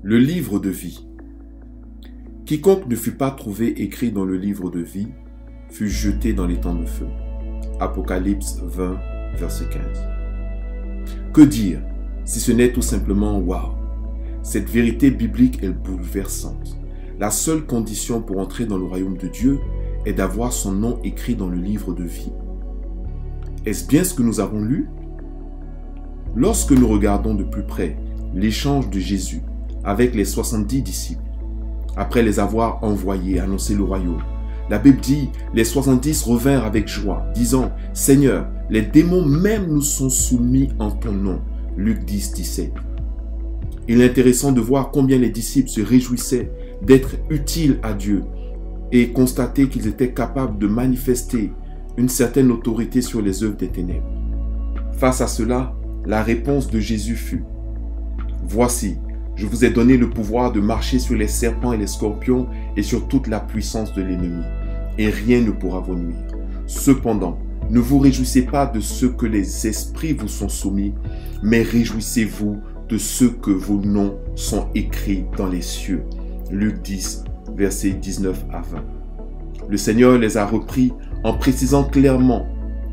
Le livre de vie. Quiconque ne fut pas trouvé écrit dans le livre de vie fut jeté dans les temps de feu. Apocalypse 20, verset 15. Que dire si ce n'est tout simplement waouh? Cette vérité biblique est bouleversante. La seule condition pour entrer dans le royaume de Dieu est d'avoir son nom écrit dans le livre de vie. Est-ce bien ce que nous avons lu? Lorsque nous regardons de plus près l'échange de Jésus avec les 70 disciples, après les avoir envoyés annoncer le royaume, la Bible dit, les 70 revinrent avec joie, disant, « Seigneur, les démons même nous sont soumis en ton nom. » Luc 10, 17. Il est intéressant de voir combien les disciples se réjouissaient d'être utiles à Dieu et constater qu'ils étaient capables de manifester une certaine autorité sur les œuvres des ténèbres. Face à cela, la réponse de Jésus fut, « Voici, je vous ai donné le pouvoir de marcher sur les serpents et les scorpions et sur toute la puissance de l'ennemi, et rien ne pourra vous nuire. Cependant, ne vous réjouissez pas de ce que les esprits vous sont soumis, mais réjouissez-vous de ce que vos noms sont écrits dans les cieux. » Luc 10, versets 19 à 20. Le Seigneur les a repris en précisant clairement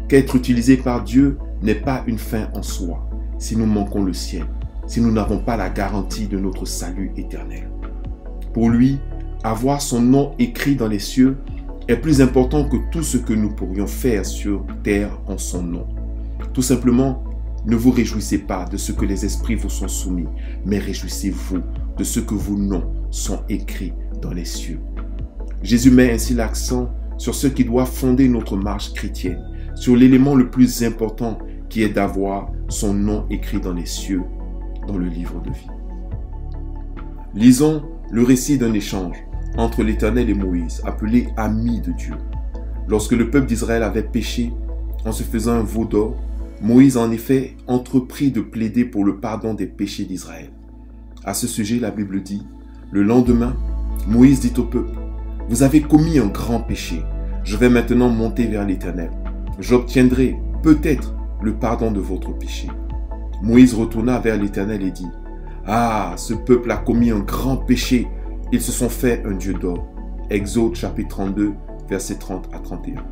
qu'être utilisé par Dieu n'est pas une fin en soi, si nous manquons le ciel, si nous n'avons pas la garantie de notre salut éternel. Pour lui, avoir son nom écrit dans les cieux est plus important que tout ce que nous pourrions faire sur terre en son nom. Tout simplement, ne vous réjouissez pas de ce que les esprits vous sont soumis, mais réjouissez-vous de ce que vos noms sont écrits dans les cieux. Jésus met ainsi l'accent sur ce qui doit fonder notre marche chrétienne, sur l'élément le plus important qui est d'avoir son nom écrit dans les cieux, dans le livre de vie. Lisons le récit d'un échange entre l'Éternel et Moïse, appelé ami de Dieu. Lorsque le peuple d'Israël avait péché en se faisant un veau d'or, Moïse en effet entreprit de plaider pour le pardon des péchés d'Israël. À ce sujet, la Bible dit, le lendemain, Moïse dit au peuple, « Vous avez commis un grand péché. Je vais maintenant monter vers l'Éternel. J'obtiendrai peut-être le pardon de votre péché. » Moïse retourna vers l'Éternel et dit, « Ah, ce peuple a commis un grand péché. Ils se sont fait un Dieu d'or. » Exode chapitre 32, versets 30 à 31.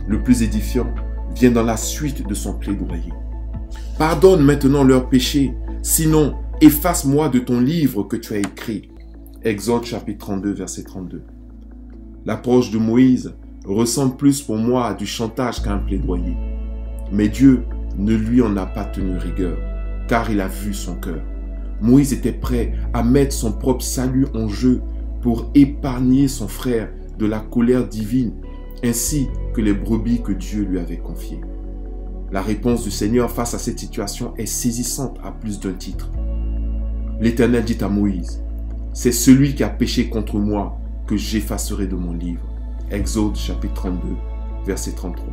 Le plus édifiant vient dans la suite de son plaidoyer. « Pardonne maintenant leurs péchés, sinon efface-moi de ton livre que tu as écrit. » Exode chapitre 32, verset 32. L'approche de Moïse ressemble plus pour moi à du chantage qu'à un plaidoyer. Mais Dieu ne lui en a pas tenu rigueur, car il a vu son cœur. Moïse était prêt à mettre son propre salut en jeu pour épargner son frère de la colère divine, ainsi que les brebis que Dieu lui avait confiées. La réponse du Seigneur face à cette situation est saisissante à plus d'un titre. L'Éternel dit à Moïse, « C'est celui qui a péché contre moi que j'effacerai de mon livre. » Exode chapitre 32, verset 33.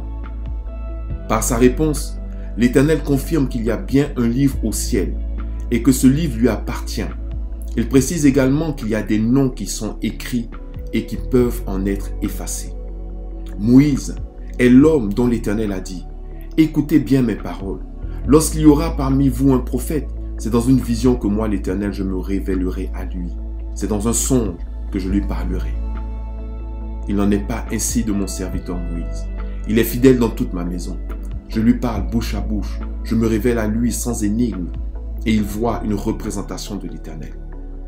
Par sa réponse, l'Éternel confirme qu'il y a bien un livre au ciel et que ce livre lui appartient. Il précise également qu'il y a des noms qui sont écrits et qui peuvent en être effacés. Moïse est l'homme dont l'Éternel a dit, « Écoutez bien mes paroles. Lorsqu'il y aura parmi vous un prophète, c'est dans une vision que moi, l'Éternel, je me révélerai à lui. C'est dans un songe que je lui parlerai. » Il n'en est pas ainsi de mon serviteur Moïse. Il est fidèle dans toute ma maison. Je lui parle bouche à bouche. Je me révèle à lui sans énigme. Et il voit une représentation de l'Éternel.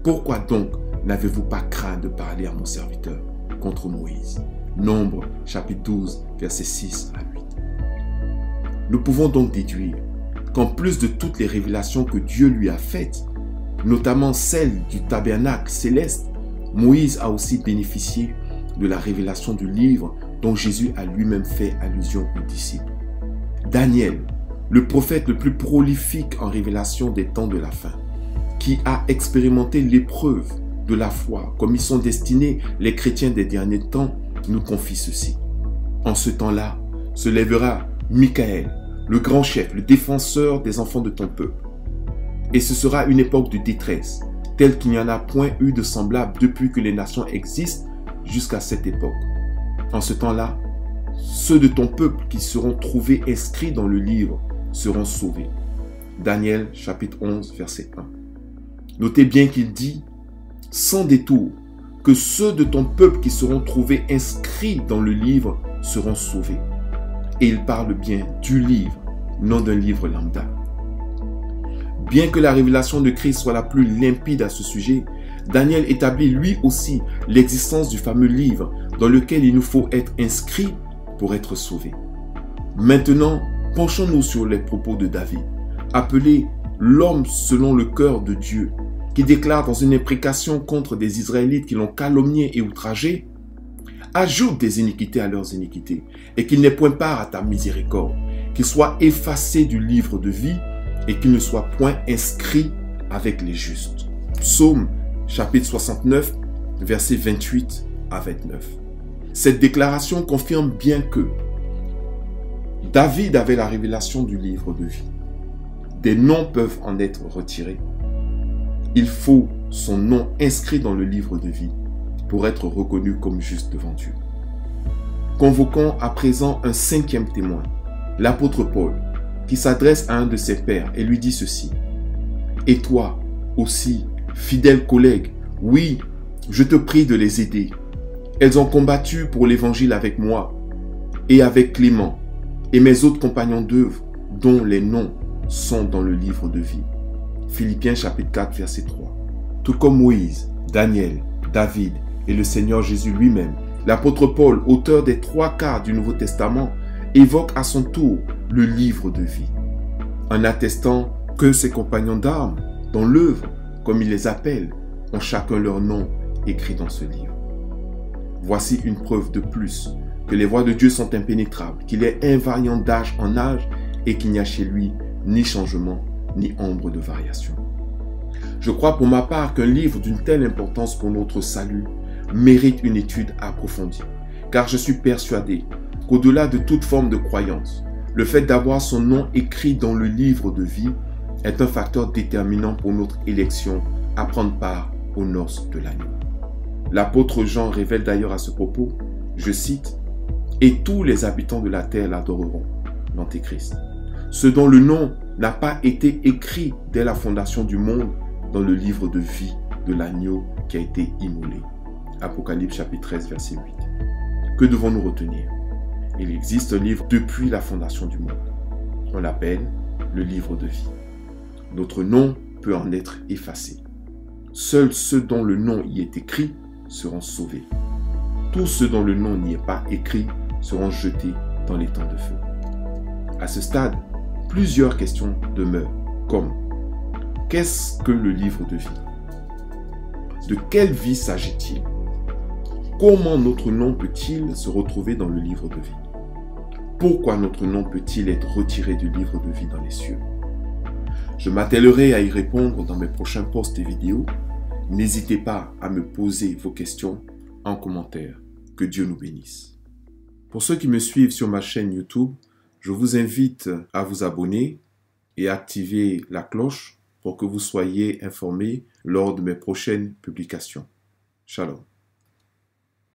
Pourquoi donc n'avez-vous pas craint de parler à mon serviteur contre Moïse? Nombre, chapitre 12, versets 6 à 8. Nous pouvons donc déduire qu'en plus de toutes les révélations que Dieu lui a faites, notamment celle du tabernacle céleste, Moïse a aussi bénéficié de la révélation du livre dont Jésus a lui-même fait allusion aux disciples. Daniel, le prophète le plus prolifique en révélation des temps de la fin, qui a expérimenté l'épreuve de la foi, comme y sont destinés les chrétiens des derniers temps, nous confie ceci. En ce temps-là, se lèvera Michael, le grand chef, le défenseur des enfants de ton peuple. Et ce sera une époque de détresse, telle qu'il n'y en a point eu de semblable depuis que les nations existent jusqu'à cette époque. En ce temps-là, ceux de ton peuple qui seront trouvés inscrits dans le livre seront sauvés. Daniel chapitre 11 verset 1. Notez bien qu'il dit, sans détour, que ceux de ton peuple qui seront trouvés inscrits dans le livre seront sauvés. Et il parle bien du livre, non d'un livre lambda. Bien que la révélation de Christ soit la plus limpide à ce sujet, Daniel établit lui aussi l'existence du fameux livre dans lequel il nous faut être inscrits pour être sauvés. Maintenant, penchons-nous sur les propos de David, appelé l'homme selon le cœur de Dieu, qui déclare dans une imprécation contre des Israélites qui l'ont calomnié et outragé, « Ajoute des iniquités à leurs iniquités, et qu'il n'ait point part à ta miséricorde, qu'il soit effacé du livre de vie, et qu'il ne soit point inscrit avec les justes. » Psaume chapitre 69, versets 28 à 29. Cette déclaration confirme bien que David avait la révélation du livre de vie. Des noms peuvent en être retirés. Il faut son nom inscrit dans le livre de vie pour être reconnu comme juste devant Dieu. Convoquons à présent un cinquième témoin, l'apôtre Paul, qui s'adresse à un de ses pairs et lui dit ceci. « Et toi aussi, fidèle collègue, oui, je te prie de les aider. Elles ont combattu pour l'évangile avec moi et avec Clément et mes autres compagnons d'œuvre dont les noms sont dans le livre de vie. » Philippiens chapitre 4, verset 3. Tout comme Moïse, Daniel, David et le Seigneur Jésus lui-même, l'apôtre Paul, auteur des 3/4 du Nouveau Testament, évoque à son tour le livre de vie, en attestant que ses compagnons d'armes, dans l'œuvre, comme il les appelle, ont chacun leur nom écrit dans ce livre. Voici une preuve de plus que les voies de Dieu sont impénétrables, qu'il est invariant d'âge en âge et qu'il n'y a chez lui ni changement ni ombre de variation. Je crois pour ma part qu'un livre d'une telle importance pour notre salut mérite une étude approfondie, car je suis persuadé qu'au-delà de toute forme de croyance, le fait d'avoir son nom écrit dans le livre de vie est un facteur déterminant pour notre élection à prendre part aux noces de l'agneau. L'apôtre Jean révèle d'ailleurs à ce propos, je cite, « Et tous les habitants de la terre l'adoreront, l'Antéchrist, ce dont le nom n'a pas été écrit dès la fondation du monde dans le livre de vie de l'agneau qui a été immolé. » Apocalypse chapitre 13, verset 8. Que devons-nous retenir? Il existe un livre depuis la fondation du monde. On l'appelle le livre de vie. Notre nom peut en être effacé. Seuls ceux dont le nom y est écrit seront sauvés. Tous ceux dont le nom n'y est pas écrit seront jetés dans les temps de feu. À ce stade, plusieurs questions demeurent, comme qu'est-ce que le livre de vie? De quelle vie s'agit-il? Comment notre nom peut-il se retrouver dans le livre de vie? Pourquoi notre nom peut-il être retiré du livre de vie dans les cieux? Je m'attellerai à y répondre dans mes prochains posts et vidéos. N'hésitez pas à me poser vos questions en commentaire. Que Dieu nous bénisse. Pour ceux qui me suivent sur ma chaîne YouTube, je vous invite à vous abonner et activer la cloche pour que vous soyez informés lors de mes prochaines publications. Shalom.